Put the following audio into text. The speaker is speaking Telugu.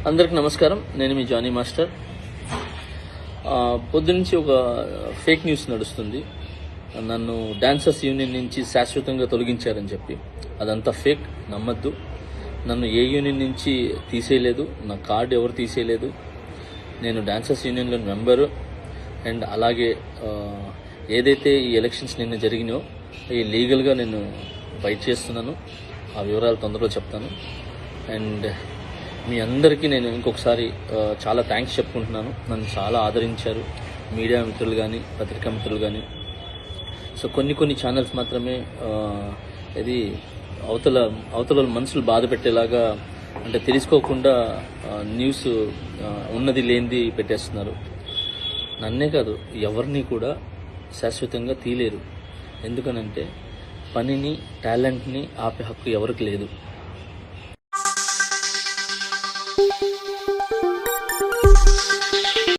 అందరికి నమస్కారం. నేను మీ జానీ మాస్టర్. పొద్దునుంచి ఒక ఫేక్ న్యూస్ నడుస్తుంది. నన్ను డాన్సర్స్ యూనియన్ నుంచి శాశ్వతంగా తొలగించారని చెప్పి. అదంతా ఫేక్, నమ్మద్దు. నన్ను ఏ యూనియన్ నుంచి తీసేయలేదు, నా కార్డు ఎవరు తీసేయలేదు. నేను డాన్సర్స్ యూనియన్లో మెంబరు. అండ్ అలాగే ఏదైతే ఈ ఎలక్షన్స్ నిన్న జరిగినాయో అవి లీగల్గా నేను ఫైట్ చేస్తున్నాను. ఆ వివరాలు తొందరలో చెప్తాను. అండ్ మీ అందరికీ నేను ఇంకొకసారి చాలా థ్యాంక్స్ చెప్పుకుంటున్నాను. నన్ను చాలా ఆదరించారు మీడియా మిత్రులు కానీ, పత్రికా మిత్రులు కానీ. సో కొన్ని ఛానల్స్ మాత్రమే ఇది అవతల మనసులు బాధ పెట్టేలాగా, అంటే తెలుసుకోకుండా న్యూస్ ఉన్నది లేనిది పెట్టేస్తున్నారు. నన్నే కాదు, ఎవరిని కూడా శాశ్వతంగా తీయలేరు. ఎందుకనంటే పనిని, టాలెంట్ని ఆపే హక్కు ఎవరికి లేదు.